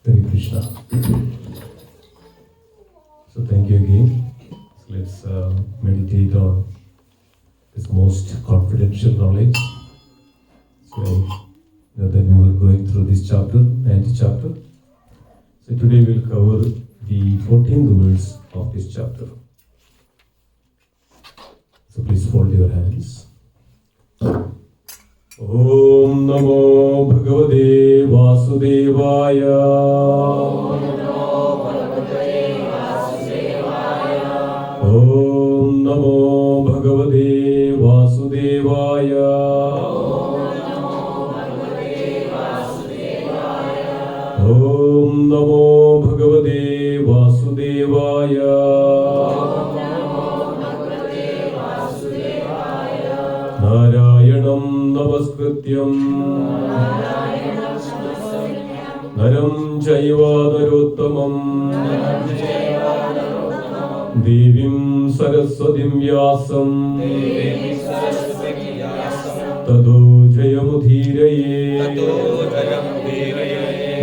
Hare Krishna. So thank you again. So let's meditate on this most confidential knowledge. So now that we were going through this chapter, 9th chapter. So today we'll cover the 14th verse of this chapter. So please fold your hands. Om Namo Bhagavate Vasudevaya. Om Namo Bhagavate Namo Bhagavate Vasudevaya. Om Namo Bhagavate Vasudevaya. Narayanam Namaskrityam Naram Chaiva Narottamam Devim Saraswatim Vyasam Tado Jayamudhiraye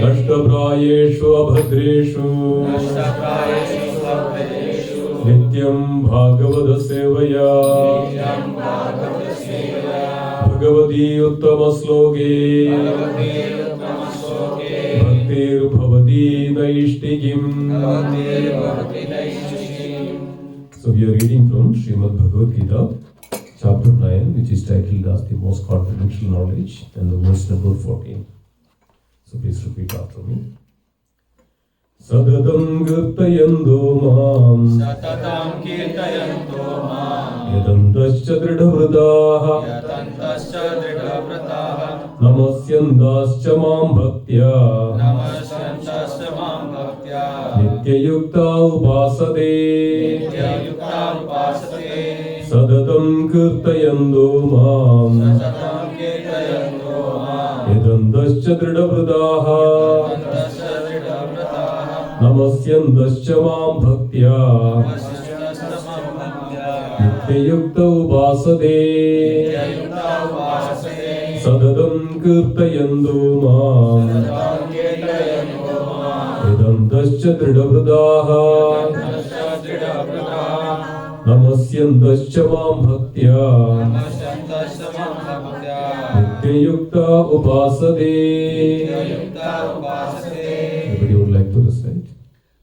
Nashtaprayeshu Abhadreshu Nityam Bhagavata Sevaya Bhagavati Uttama Sloke Bhaktir Bhavati Naishtigim. So we are reading from Srimad Bhagavad Gita, chapter 9, which is titled as the most confidential knowledge, and the verse number 14. So please repeat after me. Sadatam kirtayando mam yadantascha dridhavrataha namasyandascha mam bhaktya nityayukta upasate sadatam kirtayando mam yadantascha dridhavrataha namasyandascha mam bhaktya nityayukta upasate sadatam kirtayando mam yadantascha dridhavrataha namasyandascha mam bhaktya nityayukta upasate. Everybody would like to recite.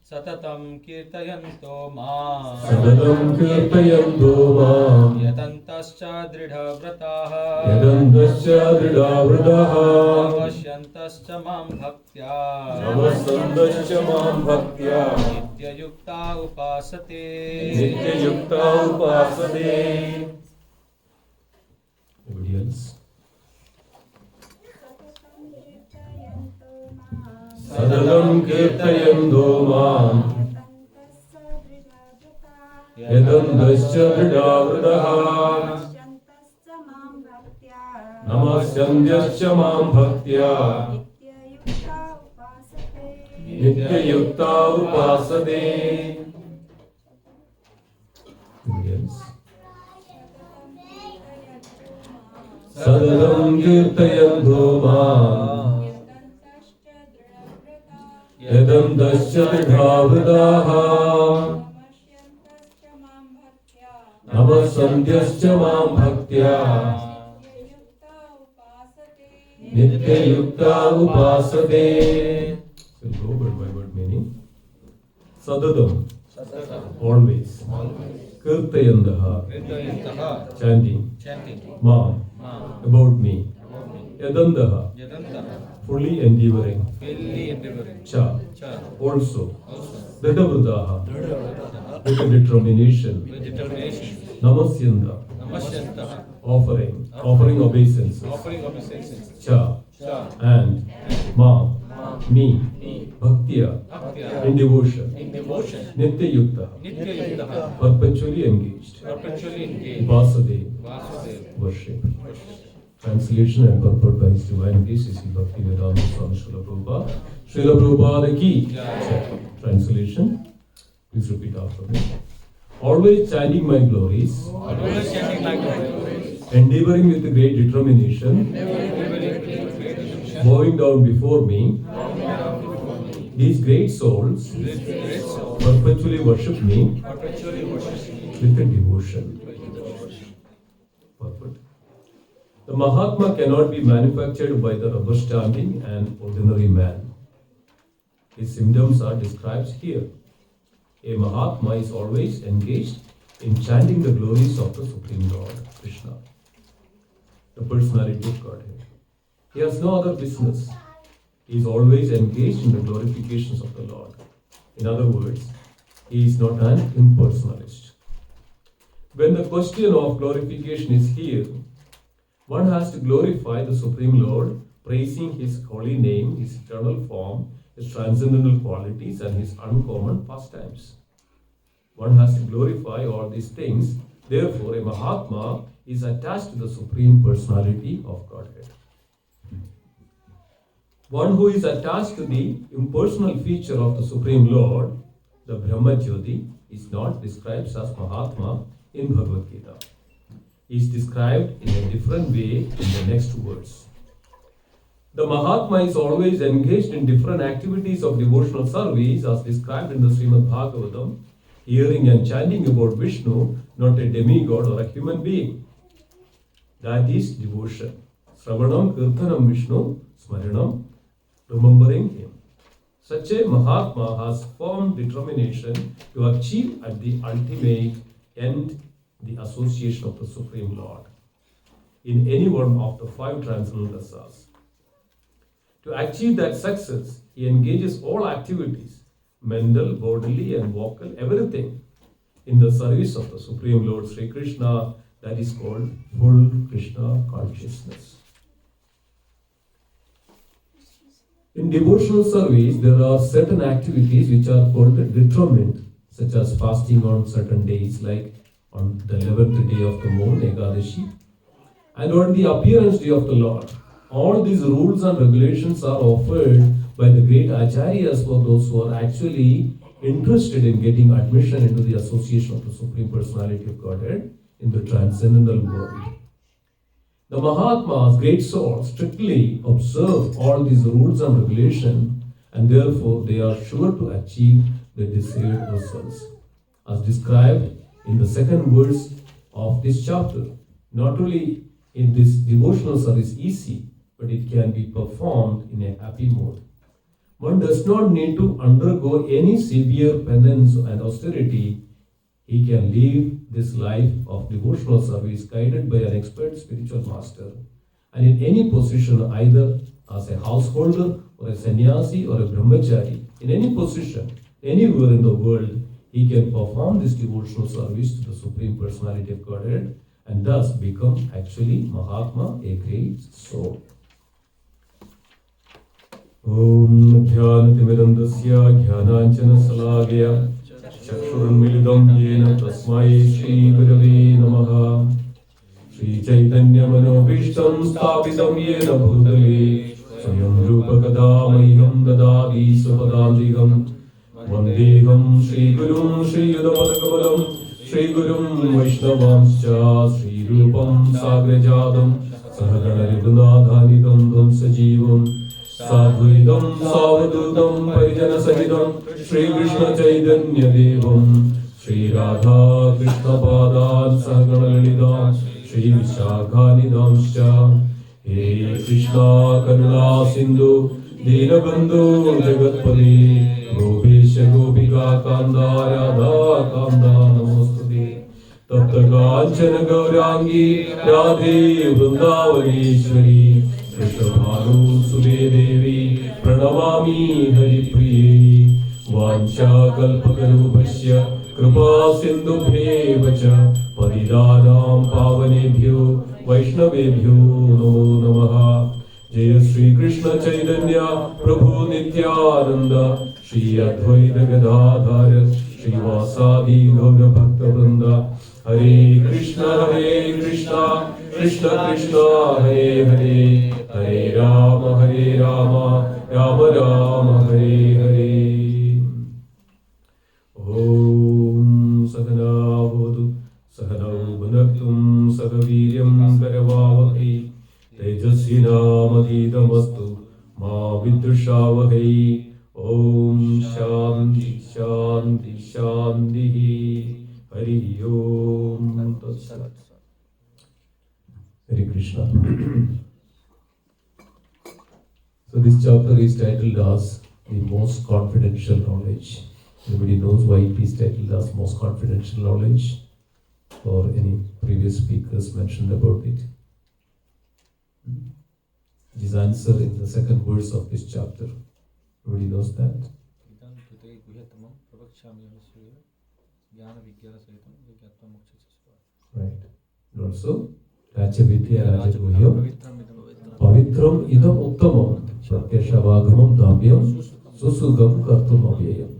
Satatam kirtayanto mam Sadatam kirtayanto mam yadantascha dridhavrataha namasyandascha mam bhaktya mam bhaktya nityayukta upasate. Everybody else. Sadatam kirtayanto mam yadantascha dridhavrataha namasyandascha mam bhaktya nityayukta upasate. Sadatam kirtayanto mam yadantascha dridhavrataha namasyandascha mam bhaktya nityayukta upasate. So go word by word meaning. Sadatam, always. Kirtayantaha, chanting. Mam, about me. Yadantaha, fully endeavoring. Cha, also. Dridhavrataha, with determination. Namasyanda, offering obeisances. Cha, and ma, me, bhaktya, in devotion. Nityayukta, perpetually engaged. Vasade, worship. Translation and purport by His Divine Grace is Bhakti Vriksha Srila Prabhupada. Srila Prabhupada ki jai. Translation. Please repeat after me. Always chanting my glories. Endeavoring with great determination. Bowing down before me. These great souls perpetually worship me with a devotion. Perfect. The Mahatma cannot be manufactured by the understanding and ordinary man. His symptoms are described here. A Mahatma is always engaged in chanting the glories of the Supreme Lord, Krishna, the personality of Godhead. He has no other business. He is always engaged in the glorifications of the Lord. In other words, he is not an impersonalist. When the question of glorification is here, one has to glorify the Supreme Lord, praising His holy name, His eternal form, His transcendental qualities, and His uncommon pastimes. One has to glorify all these things. Therefore, a Mahatma is attached to the Supreme Personality of Godhead. One who is attached to the impersonal feature of the Supreme Lord, the 𝗷𝗯𝗃𝗀𝗃, is not described as Mahatma in Bhagavad Gita. He is described in a different way in the next words. The Mahatma is always engaged in different activities of devotional service as described in the Srimad Bhagavatam, hearing and chanting about Vishnu, not a demigod or a human being. That is devotion. Sravanam, Kirtanam, Vishnu, Smaranam, remembering Him. Such a Mahatma has firm determination to achieve at the ultimate end the association of the Supreme Lord in any one of the five transcendental rasas. To achieve that success, he engages all activities, mental, bodily and vocal, everything, in the service of the Supreme Lord Sri Krishna, that is called full Krishna consciousness. In devotional service, there are certain activities which are called determined, such as fasting on certain days, like on the 11th day of the moon, 𝗃𝐴𝐴𝐴𝐴𝐴, and on the appearance day of the Lord. All these rules and regulations are offered by the great acharyas for those who are actually interested in getting admission into the association of the Supreme Personality of Godhead in the transcendental world. The Mahatmas, great souls, strictly observe all these rules and regulations, and therefore they are sure to achieve the desired results. As described in the second verse of this chapter, not only is this devotional service easy, but it can be performed in a happy mood. One does not need to undergo any severe penance and austerity. He can live this life of devotional service guided by an expert spiritual master, and in any position, either as a householder or a sannyasi or a brahmachari, in any position, anywhere in the world, he can perform this devotional service to the Supreme Personality of Godhead and thus become actually Mahatma, a great soul. Om Dhyanatimirandasya Jnananjana Salagaya Chakshurunmilidam Yena Tasmai Shri Gurave Namaha Shri Chaitanya Manobhishtam Sthapitam Yena Bhutale Swayam Rupa Kadamahyam Dadadi Supadandhigam Vandeham Shri Gurum Shri Yudapadakavalam Shri Gurum Vaishnavanscha Shri Rupam Sagrajadam Sahagana Ridunadhanidam Dam Sajivam Sadhuidam Savadutam Parijana Sahidam Shri Krishna Chaitanya Devam Shri Radha Krishna Padan Sahagana Lalitam Shri Vishakhanidamscha He Krishna Karuna Sindhu Dinabandhu Jagatpade Gopesha Gopika Kanda Radha Kanda Namostute Tapta Kanchana Gaurangi Radhe Vrindavaneshwari Krishnabharu Sube Devi Pranamami Hari Priye Vancha Kalpatarubhasya Kripa Sindhubhe Vacha Padidanam Pavanebhyo Vaishnavebhyo Namo Namaha Jaya Sri Krishna Chaitanya Prabhu Nityananda Shri Advaita Gadadhara Shri Vasadi Gaura Bhakta Vrinda Hare Krishna Krishna Krishna Hare Hare Hare Rama Rama Rama Hare Hare Om Sadhana Bhodu Sadhana Bhunaktum Sadhaviryam Karavavaki Tejasvinamaditam Ma Vidushavahi Om Shanti Shanti Shanti Hari Om Tatsat. Hare Krishna. So this chapter is titled as the most confidential knowledge. Everybody knows why it is titled as most confidential knowledge, or any previous speakers mentioned about it. It is answered in the second verse of this chapter. Everybody knows that. also Rajavidya Rajaguhyam Pavitram idam uttamam pratyashavagamam dhamyam susugam kartum avyayam.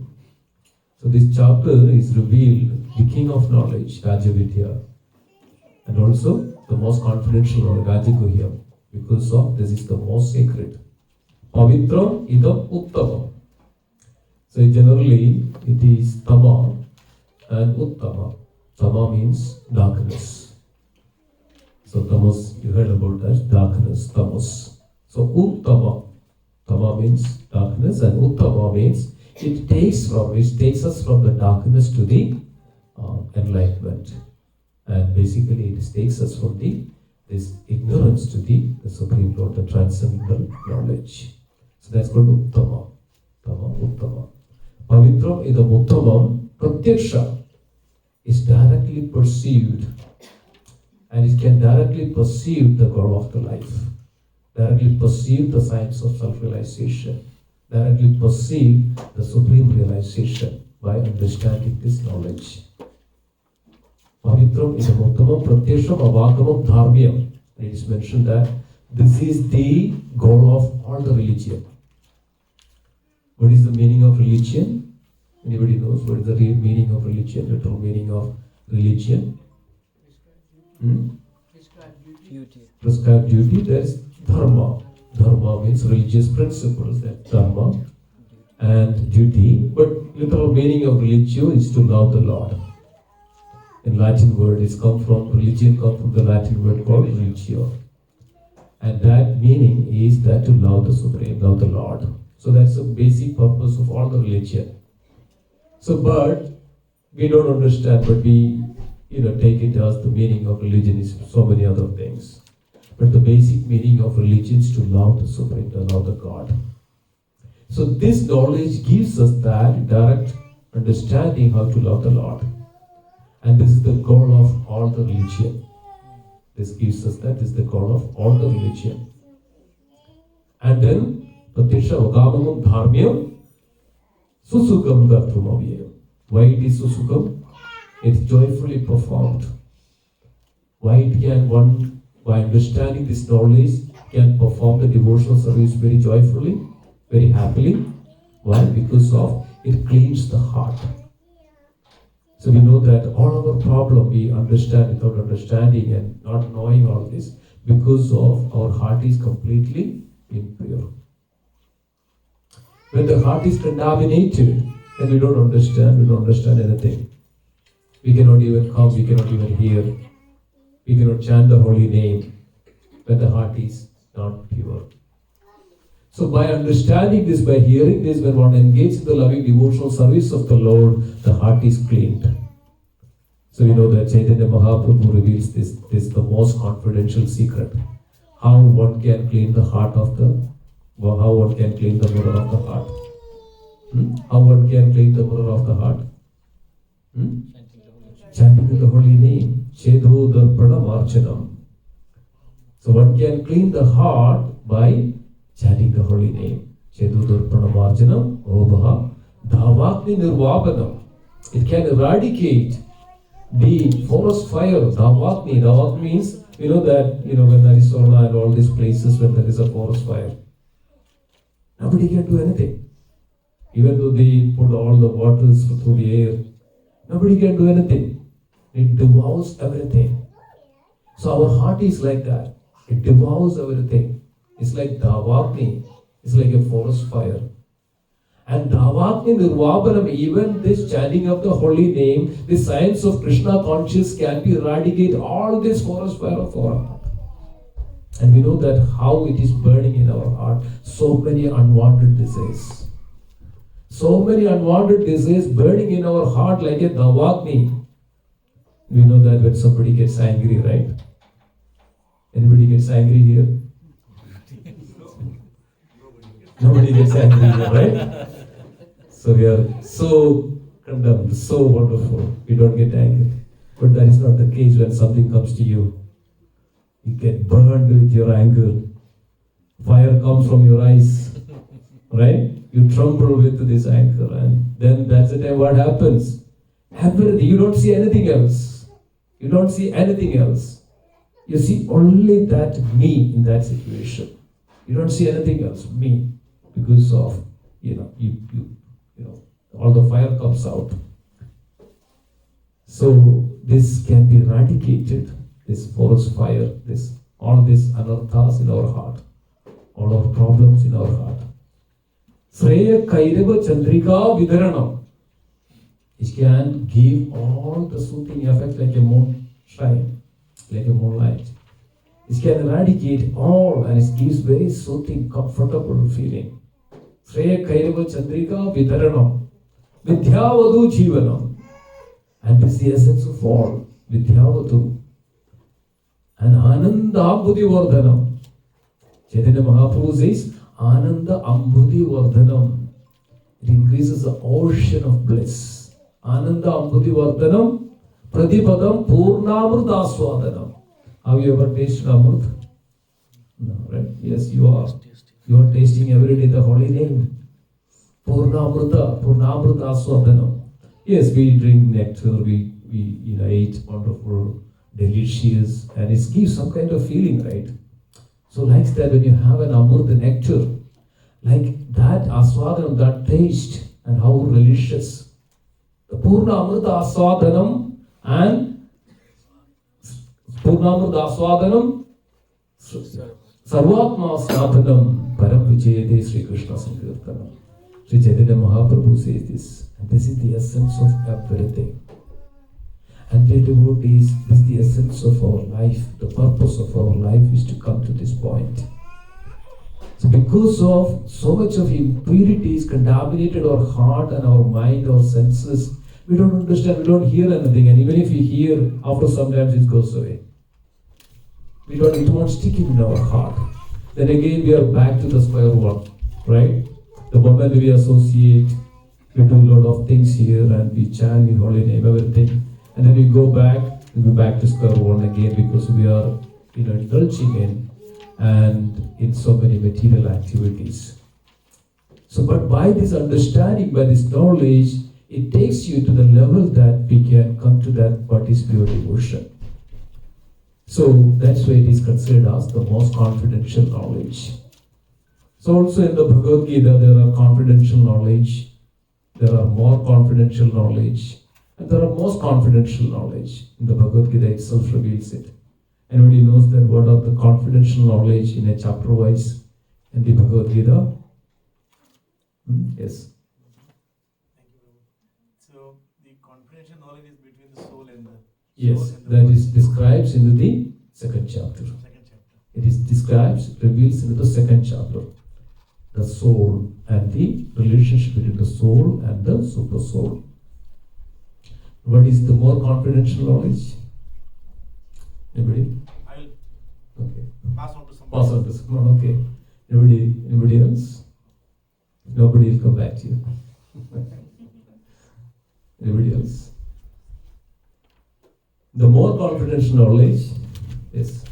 So this chapter is revealed the king of knowledge, Rajavidya, and also the most confidential knowledge, Rajaguhyam, because of this is the most sacred. Pavitram idam uttamam. So generally it is tama and uttama. Tama means darkness. So tamas, you heard about that, darkness, tamas. So uttama, tama means darkness, and uttama means it takes us from the darkness to the enlightenment. And basically it takes us from this ignorance to the Supreme Lord, the transcendental knowledge. So that's called uttama. Tama, uttama. Pavitram idam uttamam pratyaksha is directly perceived, and it can directly perceive the goal of the life, directly perceive the science of self-realization, directly perceive the supreme realization by understanding this knowledge. Pavitram idam uttamam pratyasham avagamam dharmyam. It is mentioned that this is the goal of all the religion. What is the meaning of religion? Anybody knows what is the real meaning of religion? Literal meaning of religion? Prescribed duty. There is dharma. Dharma means religious principles. That's dharma and duty. But literal meaning of religion is to love the Lord. In Latin word, religion comes from the Latin word called religio. And that meaning is that to love the Supreme, love the Lord. So that's the basic purpose of all the religion. So, but we don't understand, but we, take it as the meaning of religion is so many other things. But the basic meaning of religion is to love the Supreme, to love the God. So this knowledge gives us that direct understanding how to love the Lord. And this is the goal of all the religion. This gives us that is the goal of all the religion. And then, Pratyasha Vagamam Dharmyam Susukam Kartum Avyayam. Why it is Susukam? It's joyfully performed. Why it can one, by understanding this knowledge, can perform the devotional service very joyfully, very happily? Why? Because of it cleans the heart. So we know that all our problem we understand without understanding and not knowing all this because of our heart is completely impure. When the heart is contaminated, then we don't understand anything. We cannot even come, we cannot even hear, we cannot chant the holy name when the heart is not pure. So by understanding this, by hearing this, when one engages in the loving devotional service of the Lord, the heart is cleaned. So we know that Chaitanya Mahaprabhu reveals this the most confidential secret. How one can clean the heart of how one can clean the mirror of the heart. How one can clean the mirror of the heart? Chanting the holy name. 𝗃𝗄𝗄𝗏 So one can clean the heart by chanting the holy name. 𝗃𝗄𝗄𝗏 Obha Dhāvākni Nirvāpanam. It can eradicate the forest fire. Dhāvākni. Dhāvākni means, we know that, when Arizona and all these places, when there is a forest fire, nobody can do anything. Even though they put all the waters through the air, nobody can do anything. It devours everything. So our heart is like that. It devours everything. It's like Dhāvākni. It's like a forest fire. And Dhāvākni Nirvāpanam, even this chanting of the holy name, the science of Krishna consciousness can be eradicate all this forest fire of our heart. And we know that how it is burning in our heart. So many unwanted desires. So many unwanted desires burning in our heart like a Dhāvākni. We know that when somebody gets angry, right? Anybody gets angry here? Nobody gets angry here, right? So we are so condemned, so wonderful. We don't get angry. But that is not the case when something comes to you. You get burned with your anger. Fire comes from your eyes, right? You tremble with this anger, and then that's the time what happens. Everything, you don't see anything else. You don't see anything else. You see only that me in that situation. You don't see anything else, me, because of, all the fire comes out. So this can be eradicated, this forest fire, all these anarthas in our heart, all our problems in our heart. 𝗃𝐚𝐭𝐿𝐵 It can give all the soothing effect like a moonshine, like a moonlight. It can eradicate all and it gives very soothing, comfortable feeling. 𝗃𝐚𝐭𝐿𝐵 𝗦𝗽𝗲𝗻𝐿 And this is the essence of all, 𝗦𝗽𝗲𝗻. And ānanda-ambudhi-vardhanam. Chaitanya Mahaprabhu says, ānanda-ambudhi-vardhanam. It increases the ocean of bliss. Ānanda-ambudhi-vardhanam, pradipadam purnamrudaswadanam. Have you ever tasted amrut? No, right? Yes, you are. You are tasting every day the holy name. Purnamrudaswadanam. Yes, we drink nectar, we eat wonderful, delicious, and it gives some kind of feeling, right? So like that, when you have an amrut, the nectar, like that aswadanam, that taste, and how delicious. The Purna Amrita Aswadanam and Purna Amrita Aswadanam Sarvatma Snapanam Param Vijayate Sri Krishna Sankirtanam. Sri Chaitanya Mahaprabhu says this. And this is the essence of everything. And dear devotees, this is the essence of our life. The purpose of our life is to come to this point. So because of so much of impurities contaminated our heart and our mind, our senses, we don't understand, we don't hear anything. And even if we hear, after sometimes it goes away. It won't stick in our heart. Then again we are back to the square one, right? The moment we associate, we do a lot of things here and we chant in holy name, everything. And then we go back to square one again because we are indulging in so many material activities. So but by this understanding, by this knowledge, it takes you to the level that we can come to that what is pure devotion. So that's why it is considered as the most confidential knowledge. So also in the Bhagavad Gita there are confidential knowledge, there are more confidential knowledge, and there are most confidential knowledge. In the Bhagavad Gita itself reveals it. Anybody knows that what are the confidential knowledge in a chapter wise in the Bhagavad Gita? Yes. Thank you. So the confidential knowledge is between the soul and the Yes, that is describes into the second chapter. It is reveals into the second chapter. The soul and the relationship between the soul and the super soul. What is the more confidential knowledge? Anybody? I will Okay. pass on to somebody. Pass on to someone. Okay. Anybody else? Nobody will come back to you. Anybody else? The more confidential knowledge is Is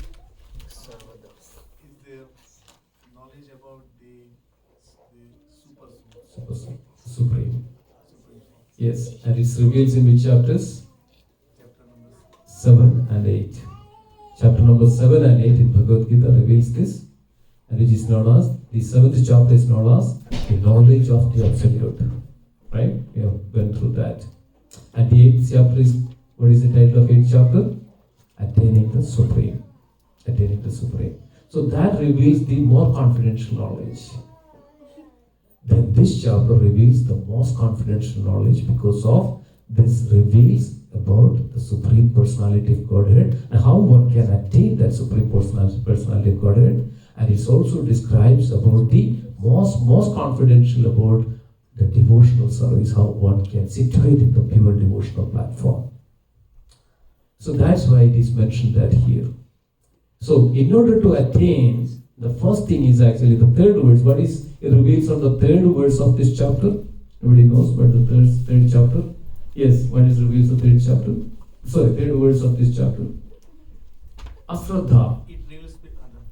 there knowledge about the super soul? supreme. Yes, and it reveals in which chapters? Chapter number 7 and 8. Chapter number 7 and 8 in Bhagavad Gita reveals this, and it is known as, the 7th chapter is known as the knowledge of the Absolute. Right? We have went through that. And the 8th chapter is, what is the title of 8th chapter? Attaining the Supreme. Attaining the Supreme. So that reveals the more confidential knowledge. Then this chapter reveals the most confidential knowledge because of this reveals about the Supreme Personality of Godhead and how one can attain that Supreme Personality of Godhead. And it also describes about the most confidential about the devotional service, how one can situate in the pure devotional platform. So that's why it is mentioned that here. So in order to attain, the first thing is actually the third verse. What is it reveals on the third verse of this chapter? Everybody knows what the third chapter? Yes, what is reveals the third chapter? Sorry, third verse of this chapter. Asraddha. It reveals with other.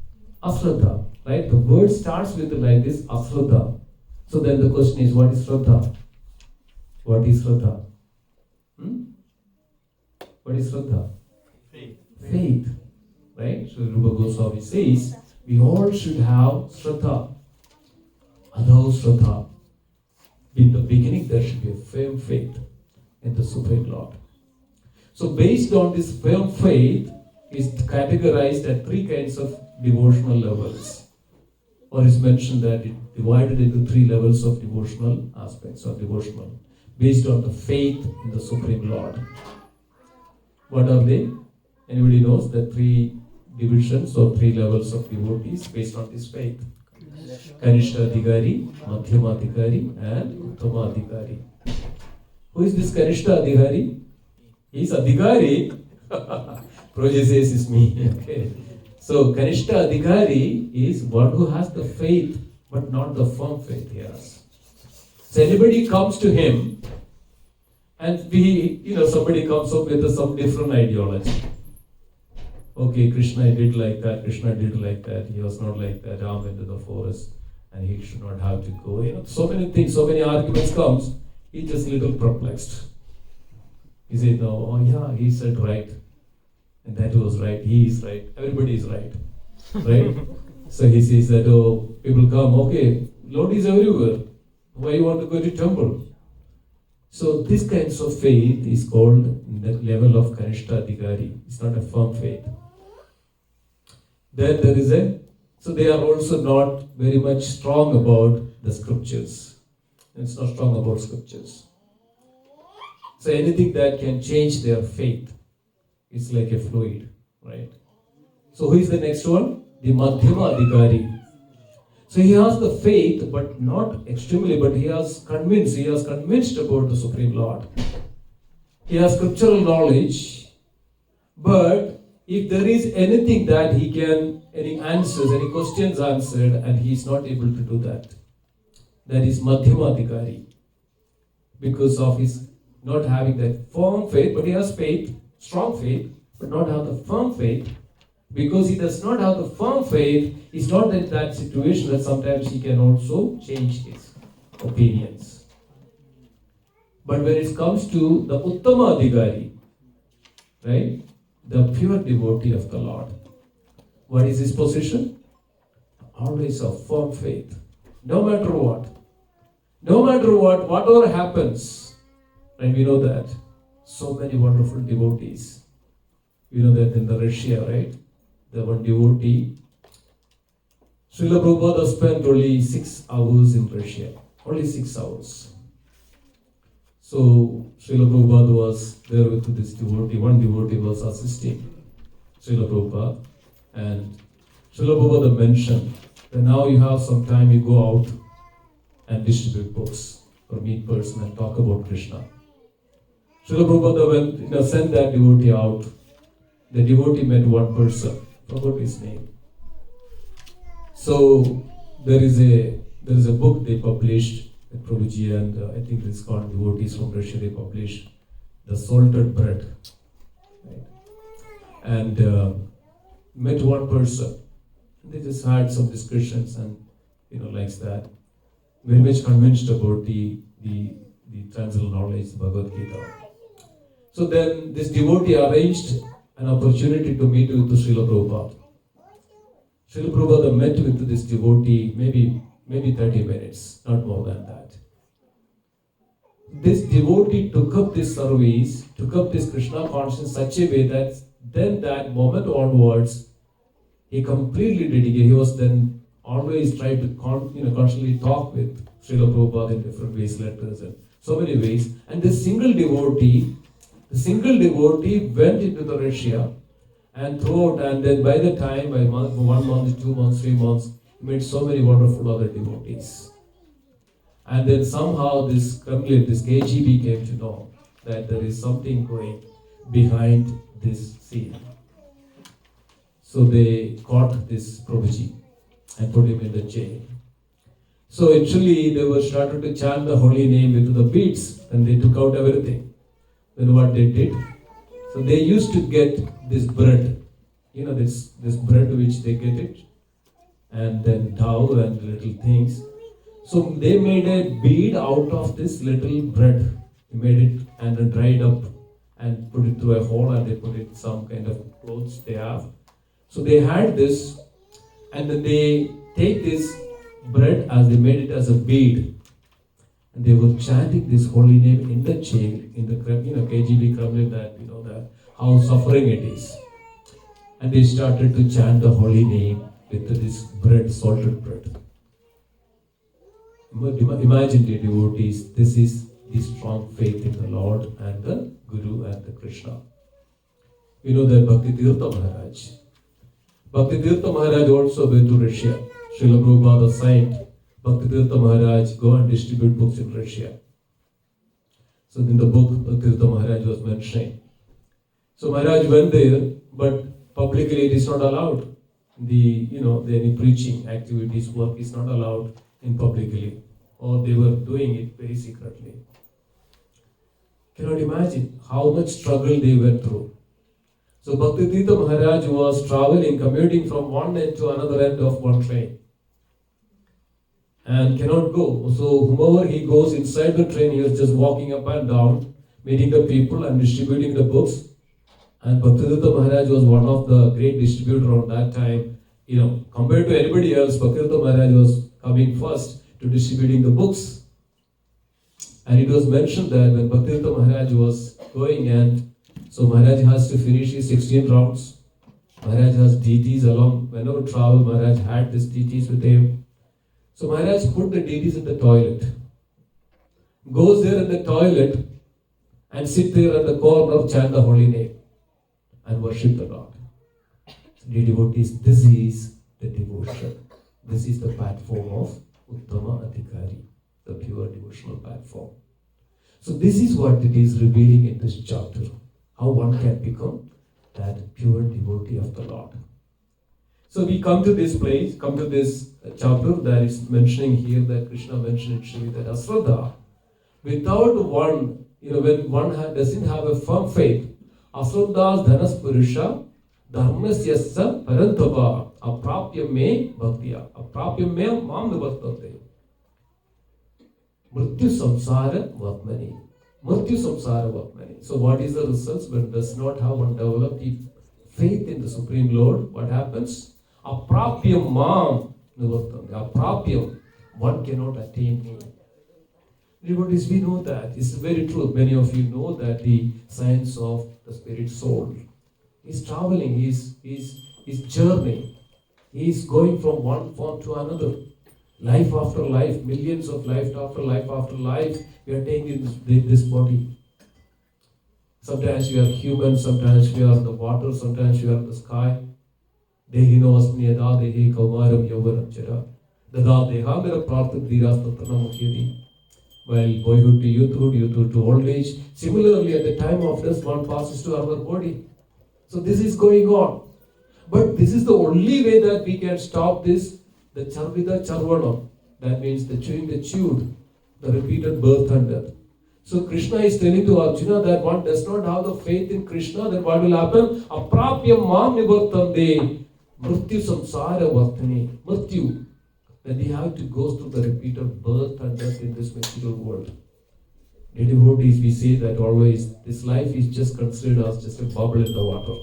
Asraddha, right? The word starts with like this, Asraddha. So then the question is, what is Shraddha? What is Shraddha? What is Shraddha? Faith. Faith. right? So Rupa Goswami says, we all should have Shraddha, Adho Shraddha. In the beginning, there should be a firm faith in the Supreme Lord. So based on this firm faith, is categorized at three kinds of devotional levels. Or is mentioned that it divided into three levels of devotional aspects or devotional, based on the faith in the Supreme Lord. What are they? Anybody knows the three divisions or three levels of devotees based on this faith? Kanishta Adhikari, Madhyama Adhikari, and Uttama Adhikari. Who is this Kanishta Adhikari? He is Adhikari. Prabhuji says it's me. Okay. So Kanishta Adhikari is one who has the faith, but not the firm faith he has. So anybody comes to him, and somebody comes up with some different ideology. Okay, Krishna did like that, Krishna did like that, he was not like that, Ram went to the forest, and he should not have to go. So many things, so many arguments comes, he just little perplexed. He said, no, oh yeah, he said right. And that was right, he is right, everybody is right. Right? So he says that, oh, people come, okay, Lord is everywhere. Why you want to go to temple? So this kinds of faith is called the level of Kanishta Adhikari. It's not a firm faith. Then there is so they are also not very much strong about the scriptures. It's not strong about scriptures. So anything that can change their faith is like a fluid, right? So who is the next one? The Madhyama Adhikari. So he has the faith, but not extremely, but he has convinced about the Supreme Lord. He has scriptural knowledge, but if there is anything that he can, any answers, any questions answered, and he is not able to do that, that is Madhyama Adhikari. Because of his not having that firm faith, but he has faith, strong faith, but not have the firm faith. Because he does not have the firm faith, he's not in that situation that sometimes he can also change his opinions. But when it comes to the Uttama Adhikari, right, the pure devotee of the Lord, what is his position? Always a firm faith. No matter what. No matter what, whatever happens. And we know that. So many wonderful devotees. You know that in the Russia, right? The one devotee, Srila Prabhupada spent only 6 hours in Russia. Only 6 hours. So Srila Prabhupada was there with this devotee. One devotee was assisting Srila Prabhupada. And Srila Prabhupada mentioned that now you have some time, you go out and distribute books or meet person and talk about Krishna. Srila Prabhupada sent that devotee out. The devotee met one person. Forgot his name. So there is a book they published at Prabhuji, and I think it's called Devotees from Russia. They published the salted bread, right? And met one person. They just had some discussions and likes that. Very much convinced about the transcendental knowledge, Bhagavad Gita. So then this devotee arranged an opportunity to meet with Srila Prabhupada. Srila Prabhupada met with this devotee maybe 30 minutes, not more than that. This devotee took up this service, took up this Krishna consciousness in such a way that then that moment onwards, he completely dedicated. He was then always trying to constantly talk with Srila Prabhupada in different ways, letters and so many ways. And this single devotee went into the Russia and throughout, and then by the time, by 1 month, 2 months, 3 months, he met so many wonderful other devotees. And then somehow this KGB came to know that there is something going behind this scene. So they caught this Prabhuji and put him in the jail. So actually they were started to chant the holy name with the beads, and they took out everything. Then what they did? So they used to get this bread, this bread which they get it, and then dough and little things. So they made a bead out of this little bread. They made it and then dried up and put it through a hole, and they put it some kind of clothes they have. So they had this, and then they take this bread as they made it as a bead, and they were chanting this holy name in the jail, in the KGB Kremlin, that that how suffering it is. And they started to chant the holy name with this bread, salted bread. Imagine, dear devotees, this is the strong faith in the Lord and the Guru and the Krishna. We know that Bhakti Maharaj also went to Russia. Srila Prabhupada signed Bhakti Maharaj go and distribute books in Russia. So in the book, Bhakti Maharaj was mentioning. So Maharaj went there, but publicly it is not allowed. Any preaching activities, work is not allowed in publicly, or they were doing it very secretly. Cannot imagine how much struggle they went through. So Bhakti Maharaj was traveling, commuting from one end to another end of one train, and cannot go. So whomever he goes inside the train, he was just walking up and down, meeting the people and distributing the books. And Bhakti Maharaj was one of the great distributors on that time. Compared to anybody else, Bhakti Maharaj was coming first to distributing the books. And it was mentioned that when Bhakti Maharaj was going, and so Maharaj has to finish his 16 rounds. Maharaj has deities along. Whenever travel, Maharaj had these deities with him. So Maharaj put the deities in the toilet. Goes there in the toilet and sit there at the corner, chant the holy name and worship the Lord. Dear devotees, this is the devotion. This is the platform of Uttama Adhikari, the pure devotional platform. So this is what it is revealing in this chapter. How one can become that pure devotee of the Lord. So we come to this place, come to this chapter that is mentioning here, that Krishna mentioned actually that Asraddha, without one, when one doesn't have a firm faith, Asraddhas dhanas purusha dharmasyasya parantava aprapya me bhaktya aprapya me mam nivartate mrityu samsara vatmani. Mrityu samsara vatmani. So what is the results when does not have one developed faith in the Supreme Lord? What happens? Aprapya mam nivartate. Aprapya, one cannot attain me. Devotees, we know that. It's very true. Many of you know that the science of the spirit soul is traveling, is journey. He is going from one form to another. Life after life, millions of life after life after life, we are taking this body. Sometimes we are human, sometimes we are in the water, sometimes we are in the sky. Dehino asmi yada dehi kaumaram yauvanam chara. Dada deha mera prarthak dhiras tattana mukhyadi. Well, boyhood to youthhood, youthhood to old age. Similarly, at the time of death, one passes to our body. So this is going on. But this is the only way that we can stop this, the charvida charvana. That means the chewing the chewed, the repeated birth and death. So Krishna is telling to Arjuna that one does not have the faith in Krishna, then what will happen? Aprapya mam nivartande mrityu samsara vartane. Mrityu. That we have to go through the repeated birth and death in this material world. Dear devotees, we say that always, this life is just considered as just a bubble in the water.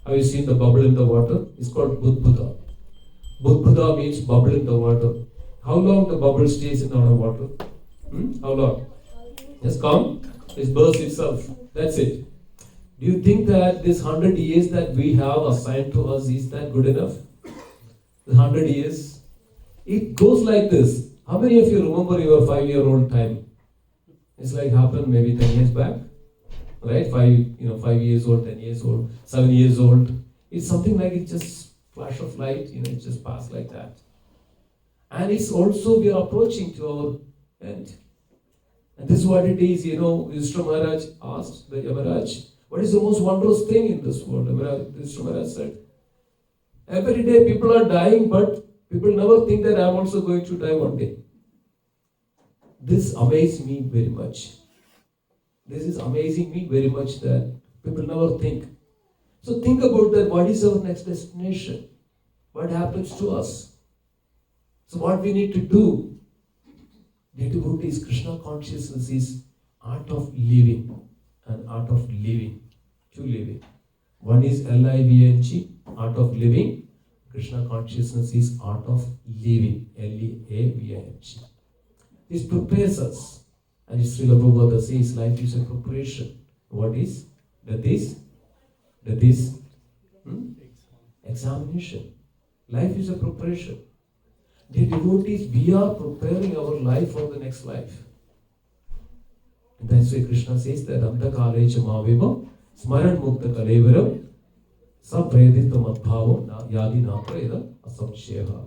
Have you seen the bubble in the water? It's called Budbhuda. Budbhuda means bubble in the water. How long the bubble stays in our water? How long? Just come, it bursts itself. That's it. Do you think that this 100 years that we have assigned to us, is that good enough? The 100 years? It goes like this. How many of you remember your 5-year-old time? It's like happened maybe 10 years back. Right? 5 years old, 10 years old, 7 years old. It's something like it just flash of light, it just passed like that. And it's also we are approaching to our end. And this is what it is, Yudhishthira Maharaj asked the Yamaraj, what is the most wondrous thing in this world? Yudhishthira Maharaj said, every day people are dying, but people never think that I am also going to die one day. This amazes me very much. This is amazing me very much that people never think. So think about that. What is our next destination? What happens to us? So what we need to do? The devotees, Krishna consciousness is art of living and art of living. Two living. One is Living, art of living. Krishna consciousness is art of living, L-E-A-V-I-N-G. This prepares us. And Srila Prabhupada says life is a preparation. What is? That is examination. Life is a preparation. Dear devotees, we are preparing our life for the next life. And that's why Krishna says that Anta-kale-cha ma-veva smaran mukta kalevaram sa-predita madbhavam yadi na-preda asamsheha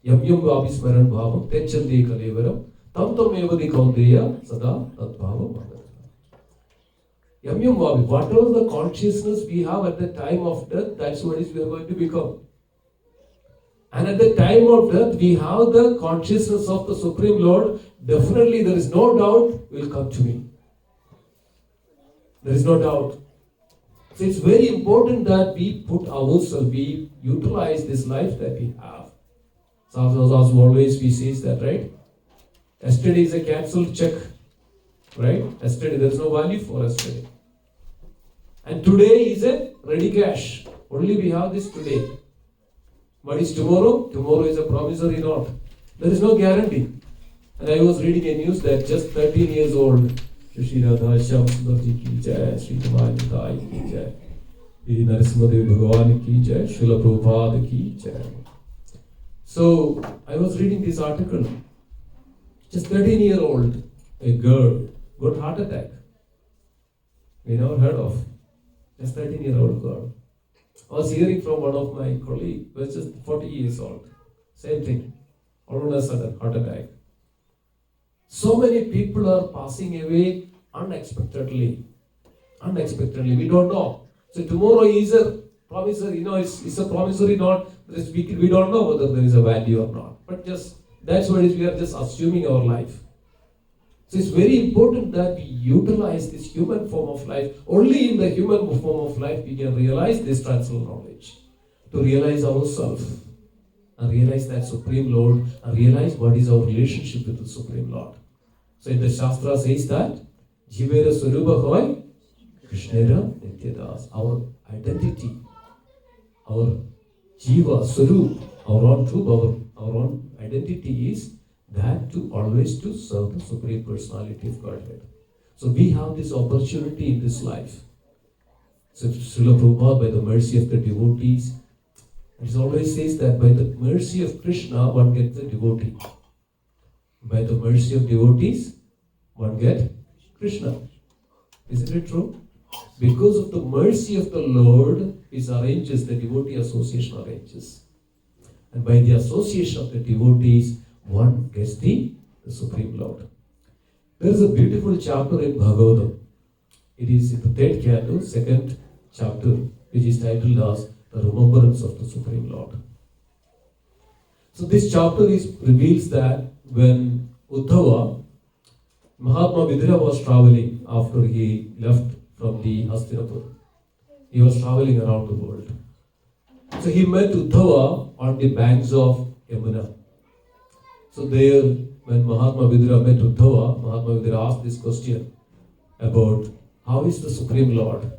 yam yam vabi smaran bhavam techande kalevaram tam tam evadi kaunteya sada tadbhavam magata. Yam yam vabi, whatever the consciousness we have at the time of death, that's what is we are going to become. And at the time of death, we have the consciousness of the Supreme Lord. Definitely, there is no doubt, will come to me. There is no doubt. So it's very important that we put ourselves, we utilize this life that we have. So as always we say that, right? Yesterday is a cancelled check, right? Yesterday, there is no value for yesterday. And today is a ready cash. Only we have this today. What is tomorrow? Tomorrow is a promissory note. There is no guarantee. And I was reading a news that just 13 years old, Shri Radha Shyam Sundarji ki jai, Shri Kamali Dai ki jai, Shri Narasimhadev Bhagavan ki jai, Srila Prabhupada ki jai. So I was reading this article. Just 13-year-old, a girl, got heart attack. We never heard of. Just 13-year-old girl. I was hearing from one of my colleagues, who was just 40 years old. Same thing. All of a sudden, heart attack. So many people are passing away unexpectedly. Unexpectedly. We don't know. So tomorrow is a promissory, it's a promissory note. We don't know whether there is a value or not. But just, that's what it is, we are just assuming our life. So it's very important that we utilize this human form of life. Only in the human form of life we can realize this transcendental knowledge. To realize ourselves and realize that Supreme Lord and realize what is our relationship with the Supreme Lord. So in the Shastra says that Jivera Swarupa Hoy Krishnera Nityadas. Our identity, our Jiva Swarup, our own truth, our own identity is that to always to serve the Supreme Personality of Godhead. So we have this opportunity in this life. So Srila Prabhupada, by the mercy of the devotees, it always says that by the mercy of Krishna, one gets the devotee. By the mercy of devotees, one gets Krishna. Isn't it true? Because of the mercy of the Lord, it arranges, the devotee association arranges. And by the association of the devotees, one gets the Supreme Lord. There is a beautiful chapter in Bhagavatam. It is in the 3rd canto, 2nd chapter, which is titled as The Remembrance of the Supreme Lord. So this chapter reveals that when Uddhava, Mahatma Vidura was traveling after he left from the Hastinapur. He was traveling around the world. So he met Uddhava on the banks of Yamuna. So there, when Mahatma Vidura met Uddhava, Mahatma Vidura asked this question about how is the Supreme Lord?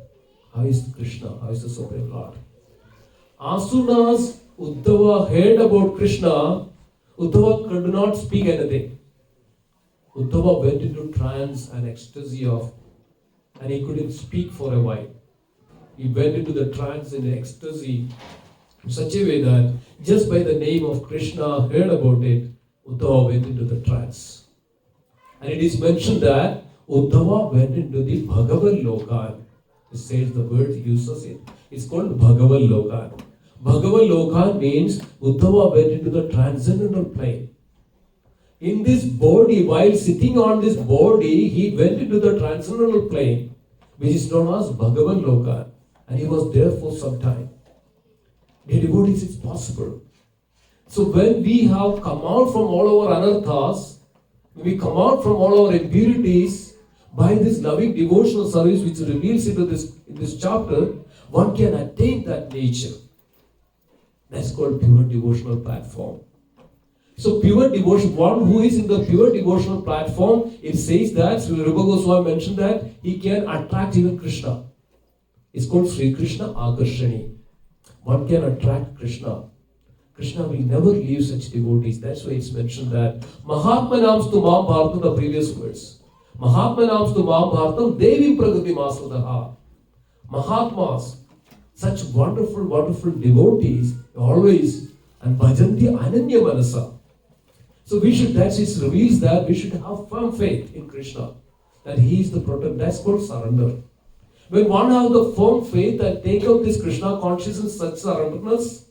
How is Krishna? How is the Supreme Lord? As soon as Uddhava heard about Krishna, Uddhava could not speak anything. Uddhava went into trance and ecstasy and he couldn't speak for a while. He went into the trance and ecstasy in such a way that just by the name of Krishna, heard about it, Uddhava went into the trance. And it is mentioned that Uddhava went into the Bhagavad Lokan. It says the word uses it. It's called Bhagavad Lokan. Bhagavad Lokan means Uddhava went into the transcendental plane. In this body, while sitting on this body, he went into the transcendental plane, which is known as Bhagavad Lokan. And he was there for some time. Dear devotees, it's possible. So when we have come out from all our anarthas, when we come out from all our impurities, by this loving devotional service which reveals into this chapter, one can attain that nature. That's called pure devotional platform. So pure devotion, one who is in the pure devotional platform, it says that, Sri Rupa Goswami mentioned that, he can attract even Krishna. It's called Sri Krishna Akarshani. one can attract Krishna. Krishna will never leave such devotees. That's why it's mentioned that Mahatmanams tu Mam Bhartam, the previous words. Mahatmanams tu Mam Bhartam, Devim Prakriti Masradaha. Mahatmas, such wonderful, wonderful devotees, always, and Bhajanti Ananya Manasa. So we should, that it reveals that we should have firm faith in Krishna, that He is the protector. That's called surrender. When one has the firm faith and take up this Krishna consciousness, such surrenderness,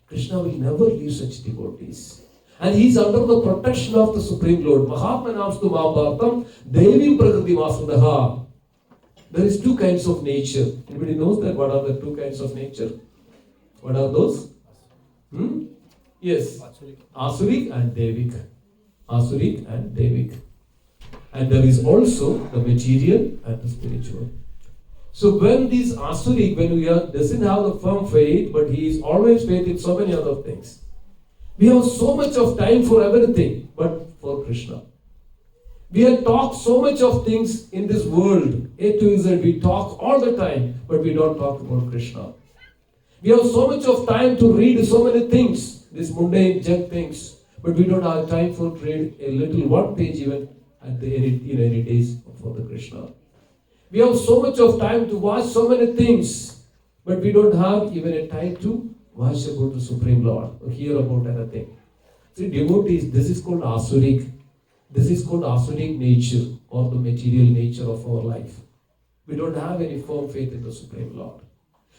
Krishna will never leave such devotees. And he is under the protection of the Supreme Lord. Mahatmanams tu Mahabhartam, Devim Prakriti Masradaha. There is two kinds of nature. Anybody knows that? What are the two kinds of nature? What are those? Yes. Asurik and Devik. Asurik and Devik. And there is also the material and the spiritual. So when this Asurik, when we doesn't have the firm faith, but he is always faith in so many other things. We have so much of time for everything, but for Krishna. We have talked so much of things in this world, A to Z, we talk all the time, but we don't talk about Krishna. We have so much of time to read so many things, these mundane junk things, but we don't have time for to read a little one page even at the any days for the Krishna. We have so much of time to watch so many things, but we don't have even a time to watch about the Supreme Lord or hear about anything. See, devotees, this is called Asurik. This is called Asurik nature or the material nature of our life. We don't have any firm faith in the Supreme Lord.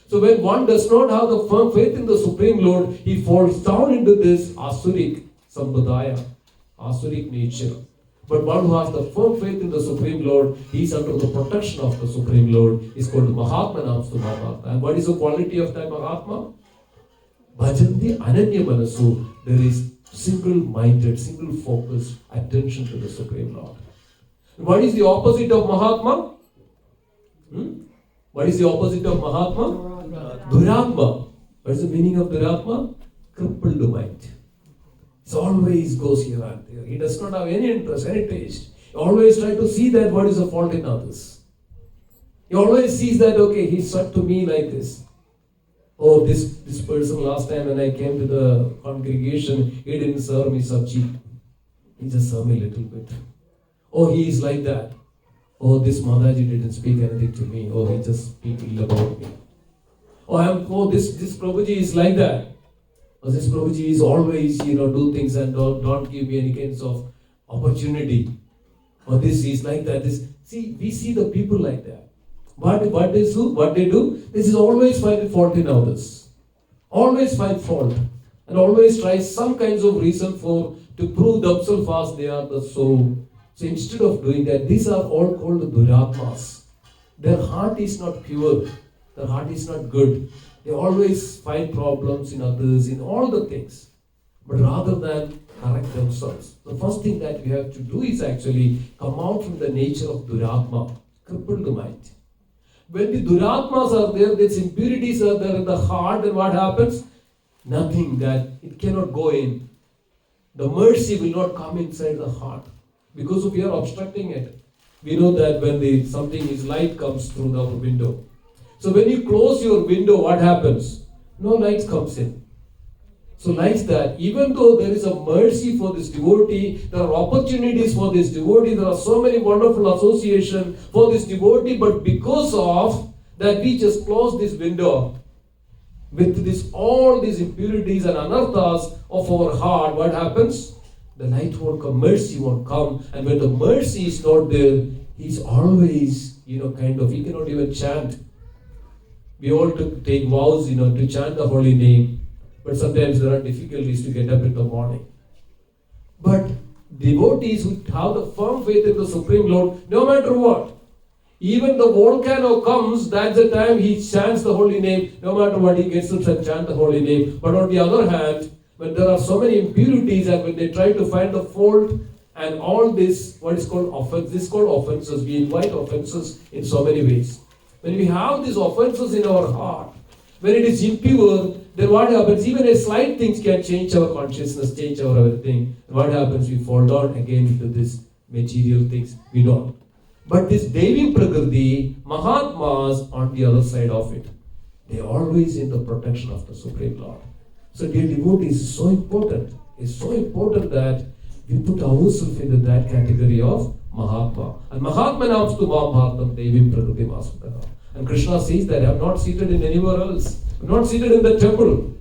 So when one does not have the firm faith in the Supreme Lord, he falls down into this Asurik Sambhadaya, Asurik nature. But one who has the firm faith in the Supreme Lord, he is under the protection of the Supreme Lord. Is called Mahatmanams tu Mahabharata. And what is the quality of that Mahatma? Bhajanti Ananya Manasu. There is single-minded, single-focused attention to the Supreme Lord. And what is the opposite of Mahatma? What is the opposite of Mahatma? Duratma. What is the meaning of Duratma? Crippled mind. He always goes here and there. He does not have any interest, any taste. He always tries to see that what is the fault in others. He always sees that, okay, he said to me like this. Oh, this person last time when I came to the congregation, he didn't serve me sabji. He just served me a little bit. Oh, he is like that. Oh, this Maharaj didn't speak anything to me. Oh, he just speak ill about me. Oh, this Prabhuji is like that. Oh, this Prabhuji is always, do things and don't give me any kinds of opportunity. Or this is like that. We see the people like that. What they do? This is always find fault in others. Always find fault. And always try some kinds of reason to prove themselves as they are the soul. So instead of doing that, these are all called the Duratmas. Their heart is not pure. Their heart is not good. They always find problems in others, in all the things. But rather than correct themselves, the first thing that we have to do is actually come out from the nature of Duratma, crippled mind. When the Duratmas are there, these impurities are there in the heart, then what happens? Nothing, that it cannot go in. The mercy will not come inside the heart because we are obstructing it. We know that when light comes through the window. So when you close your window, what happens? No light comes in. So like that, even though there is a mercy for this devotee, there are opportunities for this devotee, there are so many wonderful associations for this devotee, but because of that we just close this window with all these impurities and anarthas of our heart, what happens? The light won't come, mercy won't come, and when the mercy is not there, he's always, he cannot even chant. We all take vows, to chant the holy name. But sometimes there are difficulties to get up in the morning. But devotees who have the firm faith in the Supreme Lord, no matter what, even the volcano comes, that's the time he chants the holy name, no matter what, he gets to chant the holy name. But on the other hand, when there are so many impurities and when they try to find the fault and all this, what is called offense, this is called offenses. We invite offenses in so many ways. When we have these offenses in our heart, when it is impure, then what happens? Even a slight things can change our consciousness, change our everything. And what happens? We fall down again into this material things. We don't. But this Devi Prakriti, Mahatmas on the other side of it. They are always in the protection of the Supreme Lord. So dear devotees, it's so important. It's so important that we put ourselves into that category of Mahatma. And Mahatma namstu Mahabharatam Devim Prakriti Masutana. And Krishna says that I am not seated in anywhere else. I am not seated in the temple.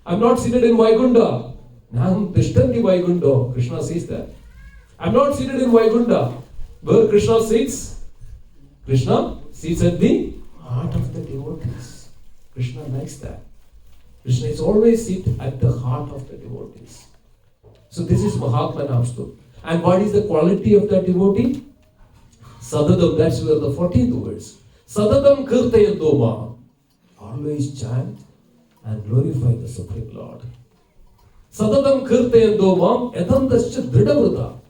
I am not seated in Vaikunta. Nam Tishtanti Vaikunta. Krishna says that. I am not seated in Vaikunta. Where Krishna sits? Krishna sits at the heart of the devotees. Krishna likes that. Krishna is always sit at the heart of the devotees. So this is Mahatma Namstu. And what is the quality of that devotee? Sadadam, that's where the 14th verse. Sadadam kirtayanto ma. Always chant and glorify the Supreme Lord. Sadadam kirtayanto ma yadandascha 𝗦𝗽𝗲𝗸𝗿.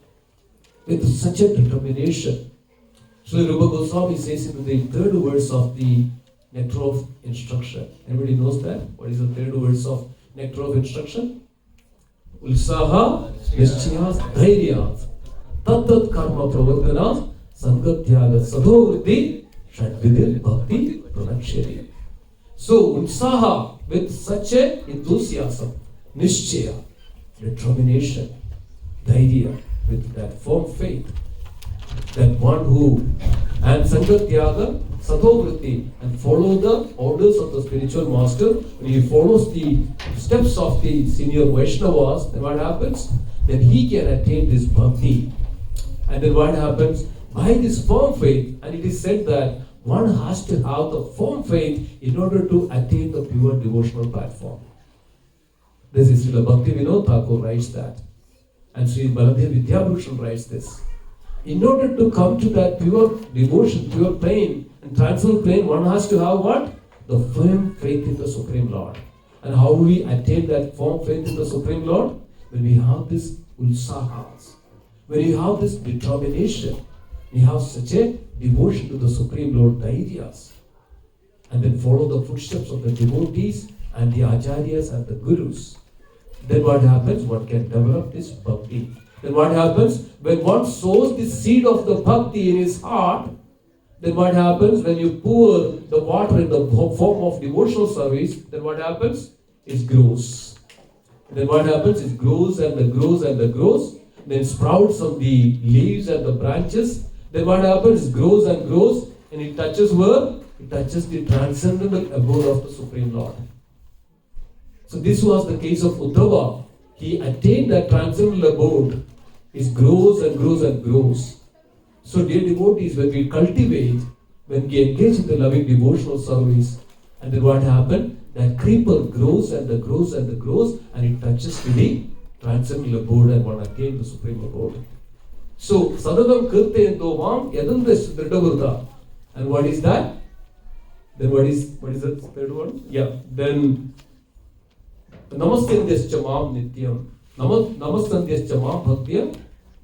With such a determination. Srila Rupa Goswami says in the third verse of the Nectar of Instruction. Anybody knows that? What is the third verse of Nectar of Instruction? Ulsaha nischayas dhairyat tattat karma pravardhanat sangatyaga sadhovriddhi shadvidir bhakti pranakshari. So Ulsaha, with such a enthusiasm, nischaya, determination, dhairya, with that firm faith, that one who, and Sangatyaga, Sadhovritti, and follow the orders of the spiritual master. When he follows the steps of the senior Vaishnavas, then what happens? Then he can attain this bhakti. And then what happens? By this firm faith, and it is said that one has to have the firm faith in order to attain the pure devotional platform. This is Srila Bhakti Vinod Thakur writes that. And Sri Baladev Vidyabhushan writes this. In order to come to that pure devotion, pure plane, and transcendental plane, one has to have what? The firm faith in the Supreme Lord. And how do we attain that firm faith in the Supreme Lord? When we have this ulsahas, when you have this determination, we have such a devotion to the Supreme Lord, dhairyas, and then follow the footsteps of the devotees and the acharyas and the gurus. Then what happens? One can develop this bhakti. Then what happens? When one sows the seed of the bhakti in his heart, then what happens? When you pour the water in the form of devotional service, then what happens? It grows. Then what happens? It grows and it grows and it grows. Then sprouts of the leaves and the branches. Then what happens? It grows and grows, and it touches where? It touches the transcendental abode of the Supreme Lord. So this was the case of Uddhava. He attained that transcendental abode. It grows and grows and grows. So dear devotees, when we cultivate, when we engage in the loving devotional service, and then what happened? That creeper grows and the grows and the grows, and it touches to the transcendental abode, and one attains the supreme abode. So sadadam kirtayanto mam yadandascha 𝗦𝗽𝗲𝗸𝗿. And what is that? Then what is the third one? Yeah. Then Namastandyascha mam nityam. Namastandyascha mam bhaktya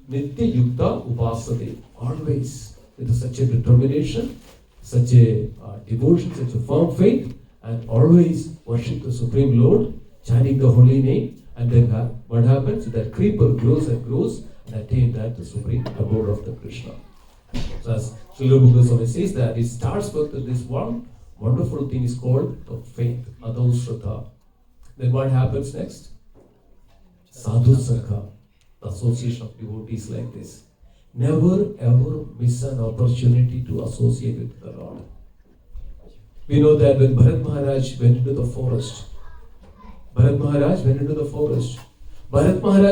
nitya yukta upasate. Always with such a determination, such a devotion, such a firm faith, and always worship the Supreme Lord, chanting the holy name, and then what happens? That creeper grows and grows and attain that the supreme abode of the Krishna. So as Srila Rupa Goswami says that it starts with this one wonderful thing is called the faith, adhaushrata. Then what happens next? Sadhu Sangha, the association of devotees like this. Never ever miss an opportunity to associate with the Lord. We know that when Bharat Maharaj went into the forest, Bharat Maharaj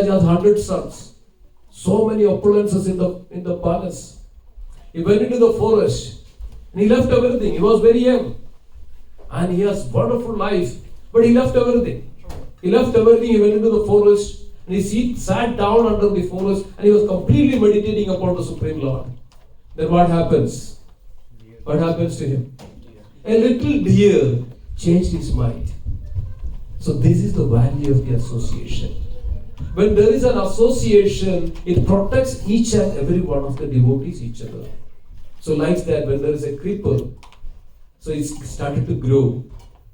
had 100 sons, so many opulences in the palace. He went into the forest and he left everything. He was very young and he has wonderful life, but he left everything. He went into the forest and he sat down under the forest and he was completely meditating upon the Supreme Lord. Then what happens? What happens to him? A little deer changed his mind. So this is the value of the association. When there is an association, it protects each and every one of the devotees, each other. So like that, when there is a creeper, so it's started to grow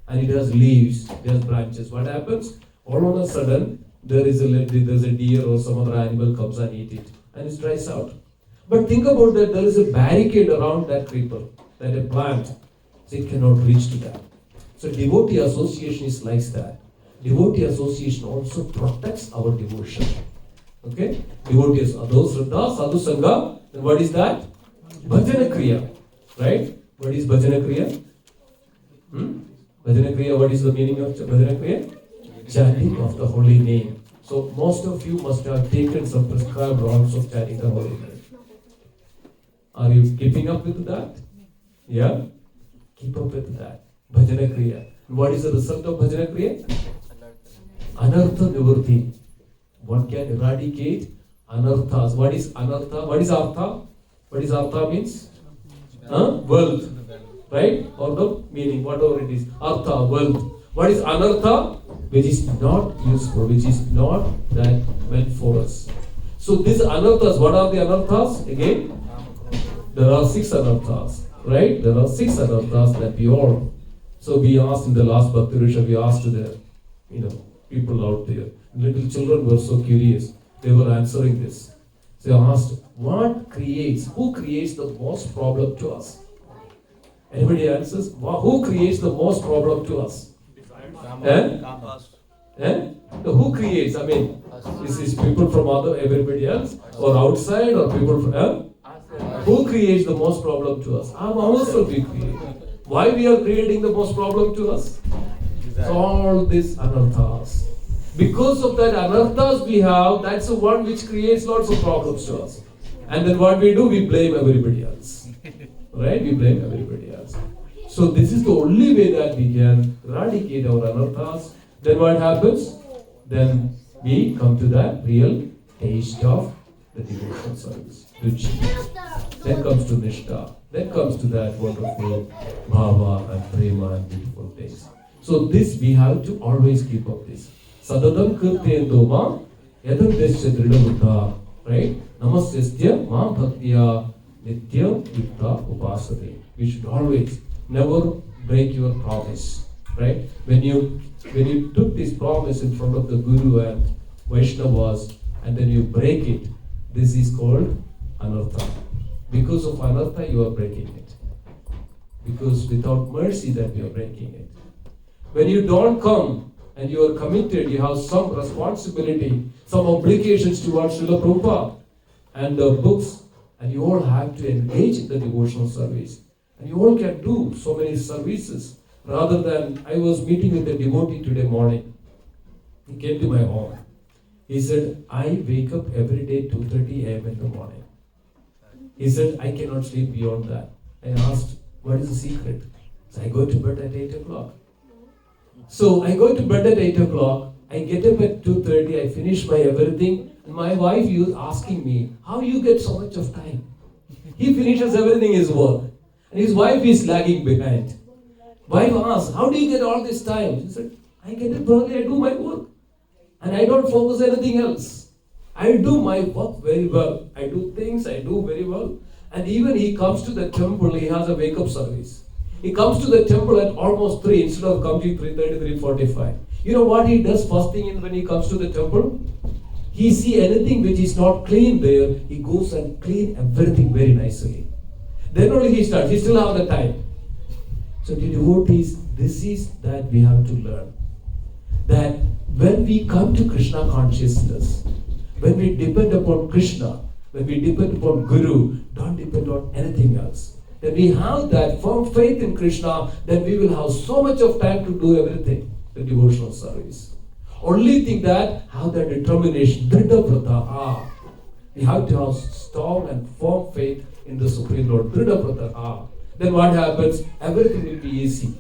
and it has leaves, it has branches. What happens? All of a sudden, there's a deer or some other animal comes and eat it and it dries out. But think about that, there is a barricade around that creeper, that a plant, so it cannot reach to that. So devotee association is like that. Devotee association also protects our devotion. Okay? Devotees, Adho Shraddha, Sadhu Sangha. Then what is that? Bhajana Kriya. Right? What is Bhajana Kriya? Bhajana Kriya, what is the meaning of Bhajana Kriya? Chanting of the holy name. So most of you must have taken some prescribed rounds of chanting the holy name. Are you keeping up with that? Yeah? Keep up with that. Bhajana Kriya. What is the result of Bhajana Kriya? Anartha Nivurti. One can eradicate anarthas. What is anartha? What is artha? What is artha means? Wealth. Right? Or the meaning, whatever it is. Artha, wealth. What is anartha? Which is not useful, which is not that meant for us. So these anarthas, what are the anarthas? Again, there are 6 anarthas. Right? There are 6 anarthas that we all. So we asked in the last Bhakti Vriksha, we asked the people out there. Little children were so curious. They were answering this. So I asked, who creates the most problem to us? Anybody answers? Who creates the most problem to us? Who creates? I mean, is this people from everybody else? Or outside? Or people from... Who creates the most problem to us? Ourselves we create. Why we are creating the most problem to us? All these anarthas. Because of that anarthas we have, that's the one which creates lots of problems to us. And then what we do, we blame everybody else. Right? We blame everybody else. So this is the only way that we can eradicate our anarthas. Then what happens? Then we come to that real taste of the devotional service. Then comes to Nishtha. Then comes to that wonderful bhava and prema and beautiful things. So this we have to always keep up this. Sadadam kirtayento ma yadam desya dridhabuddha. Right? Namasyasya ma bhaktiya nitya yukta upasate. We should always never break your promise. Right? When you took this promise in front of the Guru and Vaishnavas and then you break it, this is called anartha. Because of anartha you are breaking it. Because without mercy that you are breaking it. When you don't come and you are committed, you have some responsibility, some obligations towards Srila Prabhupada and the books, and you all have to engage in the devotional service. And you all can do so many services. Rather than, I was meeting with a devotee today morning. He came to my home. He said, I wake up every day 2:30 a.m. in the morning. He said, I cannot sleep beyond that. I asked, what is the secret? So I go to bed at 8 o'clock. So I go to bed at 8 o'clock. I get up at 2:30. I finish my everything. And my wife is asking me, how you get so much of time? He finishes everything his work. And his wife is lagging behind. Wife asks, how do you get all this time? She said, I get up early, I do my work. And I don't focus anything else. I do my work very well. I do things, I do very well. And even he comes to the temple, he has a wake-up service. He comes to the temple at almost 3 instead of coming 3:30, 3:45. You know what he does first thing when he comes to the temple? He sees anything which is not clean there, he goes and clean everything very nicely. Then only he starts. He still have the time. So the devotees, this is that we have to learn. That when we come to Krishna consciousness, when we depend upon Krishna, when we depend upon Guru, don't depend on anything else. Then we have that firm faith in Krishna, then we will have so much of time to do everything, the devotional service. Only thing that have that determination, dridhavrata. We have to have strong and firm faith in the Supreme Lord, dridhavrata. Then what happens? Everything will be easy.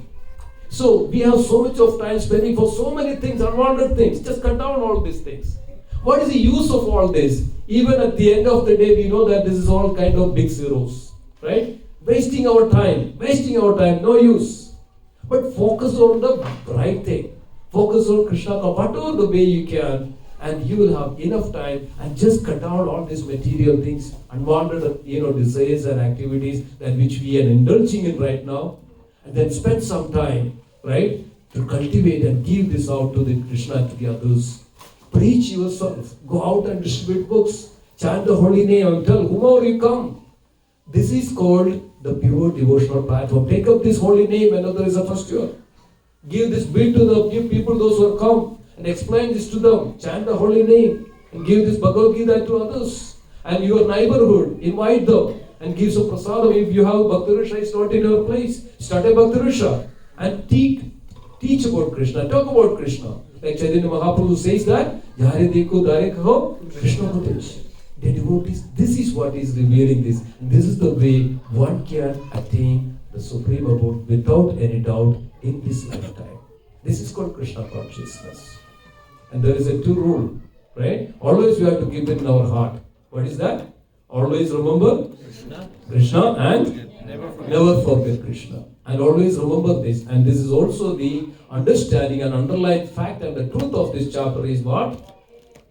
So we have so much of time spending for so many things, unwanted things. Just cut down all these things. What is the use of all this? Even at the end of the day, we know that this is all kind of big zeros. Right? Wasting our time, no use. But focus on the right thing. Focus on Krishna, whatever the way you can, and you will have enough time, and just cut down all these material things, unwanted, desires and activities that which we are indulging in right now, and then spend some time, right, to cultivate and give this out to the Krishna, to the others. Preach yourself. Go out and distribute books. Chant the holy name and tell whomever you come. This is called the pure devotional platform. Take up this holy name whenever there is a festival. Give this bill to the new people, those who have come, and explain this to them. Chant the holy name and give this Bhagavad Gita to others. And your neighborhood, invite them and give some prasadam. If you have Bhakti Vriksha is not in your place, start a Bhakti Vriksha and teach about Krishna, talk about Krishna. Like Chaitanya Mahaprabhu says that, Yare deko dare kaho, Krishna ko teach. The devotees, this is what is revealing this. And this is the way one can attain the Supreme Abode without any doubt in this lifetime. This is called Krishna consciousness. And there is a two rule, right? Always we have to keep it in our heart. What is that? Always remember Krishna and never forget Krishna. And always remember this. And this is also the understanding and underlying fact and the truth of this chapter is what?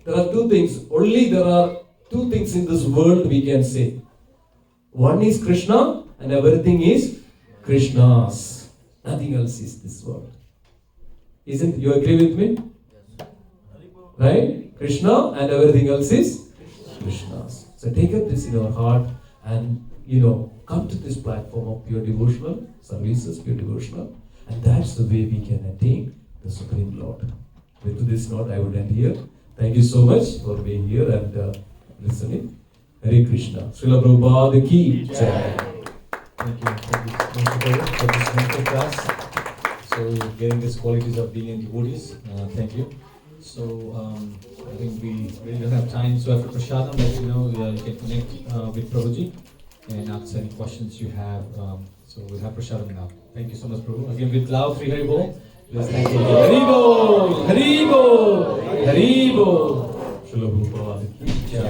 There are two things. Only there are two things in this world we can say. One is Krishna and everything is Krishna's. Nothing else is this world. Isn't you agree with me? Right? Krishna and everything else is Krishna's. So take up this in your heart and come to this platform of pure devotional services, pure devotional, and that's the way we can attain the Supreme Lord. With this note, I would end here. Thank you so much for being here and listening. Hare Krishna. Srila Prabhupada ki jai. Thank you for this wonderful class. So getting these qualities of being a devotees. Thank you. So I think we really don't have time. So after prasadam, but you can connect with Prabhuji and ask any questions you have. So we'll have prasadam now. Thank you so much, Prabhu. Again, with loud three Hare Bol. Let's thank you. Hare Bol, Hare Bol, Hare Bol. Srila Prabhupada ki jai.